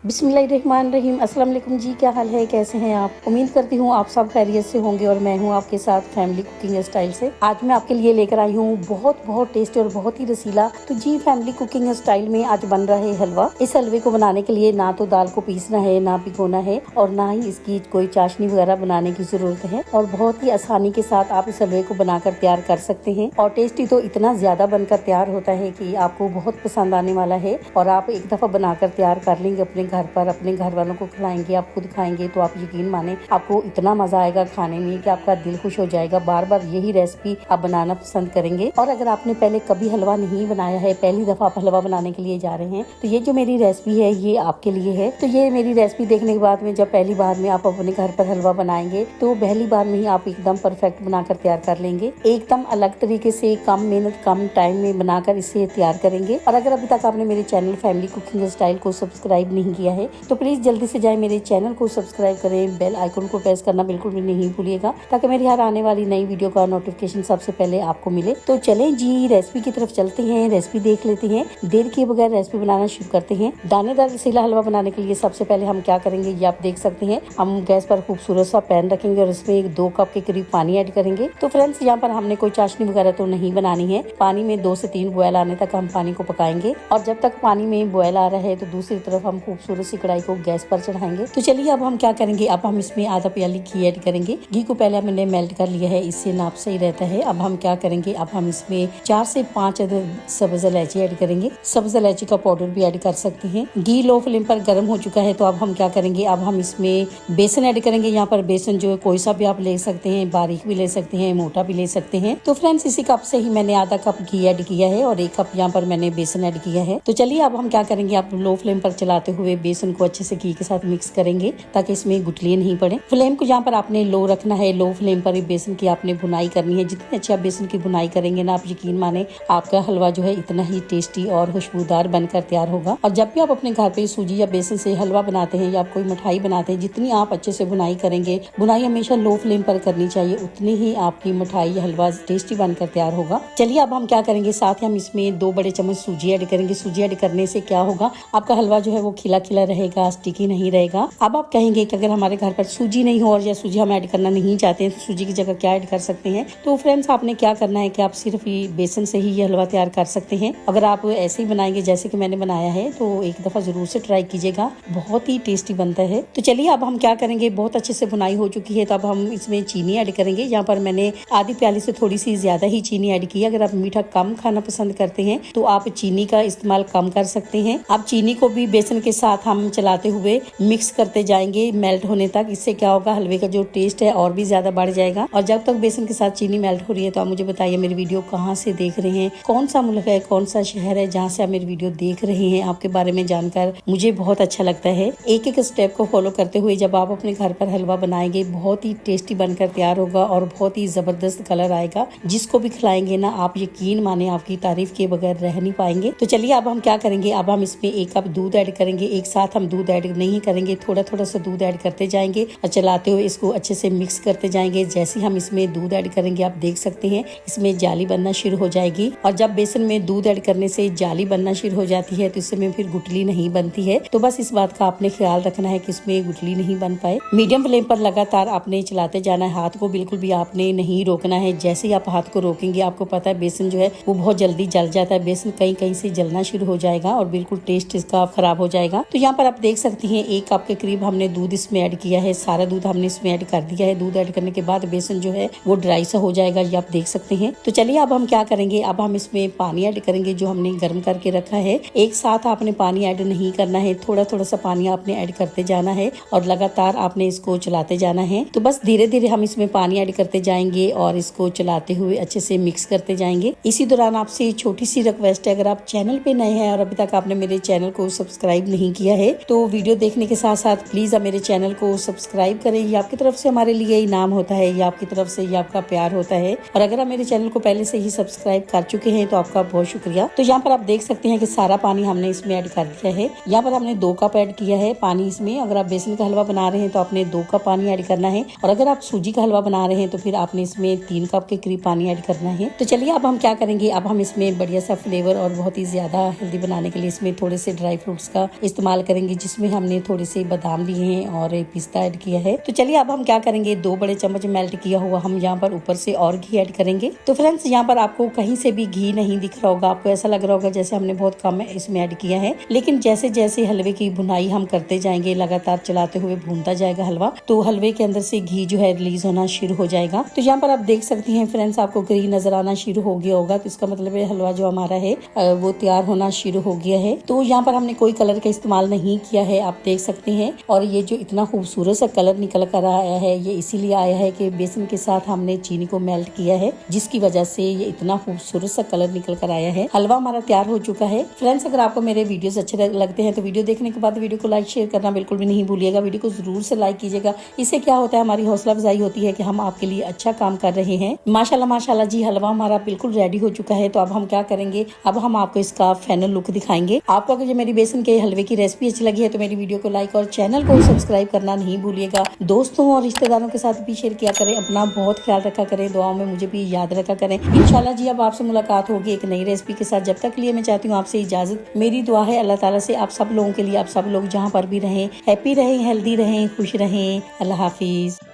बिस्मिल्लाहिर्रहमानिर्रहीम। अस्सलाम वालेकुम जी, क्या हाल है, कैसे हैं आप? उम्मीद करती हूँ आप सब खैरियत से होंगे और मैं हूँ आपके साथ फैमिली कुकिंग स्टाइल से। आज मैं आपके लिए लेकर आई हूँ बहुत टेस्टी और बहुत ही रसीला तो जी फैमिली कुकिंग स्टाइल में आज बन रहा है हलवा। इस हलवे को बनाने के लिए ना तो दाल को पीसना है, ना भिगोना है और ना ही इसकी कोई चाशनी वगैरह बनाने की जरूरत है और बहुत ही आसानी के साथ आप इस हलवे को बनाकर तैयार कर सकते हैं। और टेस्टी तो इतना ज्यादा बनकर तैयार होता है कि आपको बहुत पसंद आने वाला है और आप एक दफा बनाकर तैयार कर लेंगे अपने घर पर, अपने घर वालों को खिलाएंगे, आप खुद खाएंगे तो आप यकीन माने आपको इतना मजा आएगा खाने में कि आपका दिल खुश हो जाएगा। बार बार यही रेसिपी आप बनाना पसंद करेंगे। और अगर आपने पहले कभी हलवा नहीं बनाया है, पहली दफा आप हलवा बनाने के लिए जा रहे हैं, तो ये जो मेरी रेसिपी है ये आपके लिए है। तो ये मेरी रेसिपी देखने के बाद में जब पहली बार में आप अपने घर पर हलवा बनाएंगे तो पहली बार में ही आप एकदम परफेक्ट बनाकर तैयार कर लेंगे। एकदम अलग तरीके से कम मेहनत कम टाइम में बनाकर इसे तैयार करेंगे। और अगर अभी तक आपने मेरे चैनल फैमिली कुकिंग स्टाइल को सब्सक्राइब नहीं किया है तो प्लीज जल्दी से जाए मेरे चैनल को सब्सक्राइब करें, बेल आइकन को प्रेस करना बिल्कुल भी नहीं भूलिएगा ताकि मेरी हर आने वाली नई वीडियो का नोटिफिकेशन सबसे पहले आपको मिले। तो चलें जी रेसिपी की तरफ चलते हैं, रेसिपी देख लेते हैं। देर किए बगैर रेसिपी बनाना शुरू करते हैं। दानेदार रसीला हलवा बनाने के लिए सबसे पहले हम क्या करेंगे ये आप देख सकते हैं। हम गैस पर खूबसूरत सा पैन रखेंगे और इसमें 2 कप के करीब पानी ऐड करेंगे। तो फ्रेंड्स यहाँ पर हमने कोई चाशनी वगैरह तो नहीं बनानी है। पानी में 2 से 3 बॉयल आने तक हम पानी को पकाएंगे और जब तक पानी में बॉयल आ रहा है तो दूसरी तरफ हम खूबसूरत सी कढ़ाई को गैस पर चढ़ाएंगे। तो चलिए अब हम क्या करेंगे, अब हम इसमें आधा प्याली घी ऐड करेंगे। घी को पहले हमने मेल्ट कर लिया है, इससे नाप सही रहता है। अब हम क्या करेंगे, अब हम इसमें 4 से 5 सब्ज इलायची ऐड करेंगे। सब्ज इलायची का पाउडर भी ऐड कर सकते हैं। घी लो फ्लेम पर गर्म हो चुका है तो अब हम क्या करेंगे, अब हम इसमें बेसन ऐड करेंगे। यहाँ पर बेसन जो है कोई सा भी आप ले सकते हैं, बारीक भी ले सकते हैं, मोटा भी ले सकते हैं। तो फ्रेंड्स इसी कप से ही मैंने आधा कप घी ऐड किया है और 1 कप यहाँ पर मैंने बेसन ऐड किया है। तो चलिए अब हम क्या करेंगे, आप लो फ्लेम पर चलाते हुए बेसन को अच्छे से घी के साथ मिक्स करेंगे ताकि इसमें गुठलियां नहीं पड़े। फ्लेम को यहाँ पर आपने लो रखना है, लो फ्लेम पर बेसन की आपने भुनाई करनी है। जितनी अच्छी आप बेसन की भुनाई करेंगे ना, आप यकीन माने आपका हलवा जो है इतना ही टेस्टी और खुशबूदार बनकर तैयार होगा। और जब भी आप अपने घर पे सूजी या बेसन से हलवा बनाते हैं या आप कोई मिठाई बनाते हैं, जितनी आप अच्छे से भुनाई करेंगे, भुनाई हमेशा लो फ्लेम पर करनी चाहिए, उतनी ही आपकी मिठाई या हलवा टेस्टी बनकर तैयार होगा। चलिए अब हम क्या करेंगे, साथ ही हम इसमें 2 बड़े चम्मच सूजी ऐड करेंगे। सूजी ऐड करने से क्या होगा, आपका हलवा जो है वो खिला खिला रहेगा, स्टिकी नहीं रहेगा। अब आप कहेंगे कि अगर हमारे घर पर सूजी नहीं हो और या सूजी हम ऐड करना नहीं चाहते हैं तो सूजी की जगह क्या ऐड कर सकते हैं। तो फ्रेंड्स आपने क्या करना है कि आप सिर्फ बेसन से ही ये हलवा तैयार कर सकते हैं। अगर आप ऐसे ही बनाएंगे जैसे कि मैंने बनाया है तो एक दफा जरूर से ट्राई कीजिएगा, बहुत ही टेस्टी बनता है। तो चलिए अब हम क्या करेंगे, बहुत अच्छे से बुनाई हो चुकी है तो अब हम इसमें चीनी ऐड करेंगे। यहाँ पर मैंने आधी प्याली से थोड़ी सी ज्यादा ही चीनी ऐड की। अगर आप मीठा कम खाना पसंद करते हैं तो आप चीनी का इस्तेमाल कम कर सकते हैं। आप चीनी को भी बेसन के साथ हम चलाते हुए मिक्स करते जाएंगे मेल्ट होने तक। इससे क्या होगा, हलवे का जो टेस्ट है और भी ज्यादा बढ़ जाएगा। और जब तक बेसन के साथ चीनी मेल्ट हो रही है तो आप मुझे बताइए मेरी वीडियो कहाँ से देख रहे हैं, कौन सा मुल्क है, कौन सा शहर है जहाँ से आप मेरी वीडियो देख रहे हैं। आपके बारे में जानकर मुझे बहुत अच्छा लगता है। एक एक स्टेप को फॉलो करते हुए जब आप अपने घर पर हलवा बनाएंगे बहुत ही टेस्टी बनकर तैयार होगा और बहुत ही जबरदस्त कलर आएगा। जिसको भी खिलाएंगे ना, आप यकीन माने आपकी तारीफ के बगैर रह नहीं पाएंगे। तो चलिए अब हम क्या करेंगे, अब हम इसमें 1 कप दूध ऐड करेंगे। एक साथ हम दूध ऐड नहीं करेंगे, थोड़ा थोड़ा सा दूध ऐड करते जाएंगे और चलाते हुए इसको अच्छे से मिक्स करते जाएंगे। जैसे हम इसमें दूध ऐड करेंगे आप देख सकते हैं इसमें जाली बनना शुरू हो जाएगी। और जब बेसन में दूध ऐड करने से जाली बनना शुरू हो जाती है तो इसमें फिर गुठली नहीं बनती है। तो बस इस बात का आपने ख्याल रखना है कि इसमें गुठली नहीं बन पाए। मीडियम फ्लेम पर लगातार आपने चलाते जाना है, हाथ को बिल्कुल भी आपने नहीं रोकना है। जैसे ही आप हाथ को रोकेंगे आपको पता है बेसन जो है वो बहुत जल्दी जल जाता है, बेसन कहीं कहीं से जलना शुरू हो जाएगा और बिल्कुल टेस्ट इसका खराब हो जाएगा। तो यहाँ पर आप देख सकते हैं 1 कप के करीब हमने दूध इसमें ऐड किया है। सारा दूध हमने इसमें ऐड कर दिया है। दूध ऐड करने के बाद बेसन जो है वो ड्राई सा हो जाएगा, ये आप देख सकते हैं। तो चलिए अब हम क्या करेंगे, अब हम इसमें पानी ऐड करेंगे जो हमने गर्म करके रखा है। एक साथ आपने पानी ऐड नहीं करना है, थोड़ा थोड़ा सा पानी आपने ऐड करते जाना है और लगातार आपने इसको चलाते जाना है। तो बस धीरे धीरे हम इसमें पानी ऐड करते जाएंगे और इसको चलाते हुए अच्छे से मिक्स करते जाएंगे। इसी दौरान आपसे छोटी सी रिक्वेस्ट है, अगर आप चैनल पे नए हैं और अभी तक आपने मेरे चैनल को सब्सक्राइब नहीं किया है तो वीडियो देखने के साथ साथ प्लीज आप मेरे चैनल को सब्सक्राइब करें। ये आपकी तरफ से हमारे लिए इनाम होता है, ये आपकी तरफ से ये आपका प्यार होता है। और अगर आप मेरे चैनल को पहले से ही सब्सक्राइब कर चुके हैं तो आपका बहुत शुक्रिया। तो यहाँ पर आप देख सकते हैं कि सारा पानी हमने इसमें ऐड कर दिया है। यहाँ पर हमने 2 कप ऐड किया है पानी इसमें। अगर आप बेसन का हलवा बना रहे हैं तो आपने 2 कप पानी ऐड करना है और अगर आप सूजी का हलवा बना रहे हैं तो फिर आपने इसमें 3 कप के करीब पानी ऐड करना है। तो चलिए अब हम क्या करेंगे, अब हम इसमें बढ़िया सा फ्लेवर और बहुत ही ज्यादा हेल्दी बनाने के लिए इसमें थोड़े से ड्राई फ्रूट्स का इस्तेमाल इस्तेमाल करेंगे, जिसमें हमने थोड़े से बादाम लिए हैं और पिस्ता ऐड किया है। तो चलिए अब हम क्या करेंगे, 2 बड़े चम्मच मेल्ट किया हुआ हम यहाँ पर ऊपर से और घी ऐड करेंगे। तो फ्रेंड्स यहाँ पर आपको कहीं से भी घी नहीं दिख रहा होगा, आपको ऐसा लग रहा होगा जैसे हमने बहुत कम इसमें ऐड किया है, लेकिन जैसे जैसे हलवे की भुनाई हम करते जाएंगे, लगातार चलाते हुए भूनता जाएगा हलवा, तो हलवे के अंदर से घी जो है रिलीज होना शुरू हो जाएगा। तो यहाँ पर आप देख सकती हैं फ्रेंड्स, आपको घी नजर आना शुरू हो गया होगा, तो इसका मतलब है हलवा जो हमारा है वो तैयार होना शुरू हो गया है। तो यहाँ पर हमने कोई कलर का इस्तेमाल नहीं किया है, आप देख सकते हैं। और ये जो इतना खूबसूरत सा कलर निकल कर आया है, ये इसीलिए आया है कि बेसन के साथ हमने चीनी को मेल्ट किया है, जिसकी वजह से ये इतना खूबसूरत सा कलर निकल कर आया है। हलवा हमारा तैयार हो चुका है। फ्रेंड्स अगर आपको मेरे वीडियोस अच्छे लगते हैं तो वीडियो देखने के बाद वीडियो को लाइक शेयर करना बिल्कुल भी नहीं भूलिएगा। वीडियो को जरूर से लाइक कीजिएगा, इससे क्या होता है हमारी हौसला अफजाई होती है कि हम आपके लिए अच्छा काम कर रहे हैं। माशाल्लाह माशाल्लाह जी, हलवा हमारा बिल्कुल रेडी हो चुका है। तो अब हम क्या करेंगे, अब हम आपको इसका फाइनल लुक दिखाएंगे। आपको अगर मेरी बेसन के हलवे की रेसिपी अच्छी लगी है तो मेरी वीडियो को लाइक और चैनल को सब्सक्राइब करना नहीं भूलिएगा। दोस्तों और रिश्तेदारों के साथ भी शेयर किया करें, अपना बहुत ख्याल रखा करें, दुआओं में मुझे भी याद रखा करें। इंशाल्लाह जी अब आपसे मुलाकात होगी एक नई रेसिपी के साथ। जब तक के लिए मैं चाहती हूँ आपसे इजाजत। मेरी दुआ है अल्लाह ताला से आप सब लोगों के लिए, आप सब लोग जहाँ पर भी रहें हैप्पी रहें, हेल्दी रहें, खुश रहें। अल्लाह हाफिज।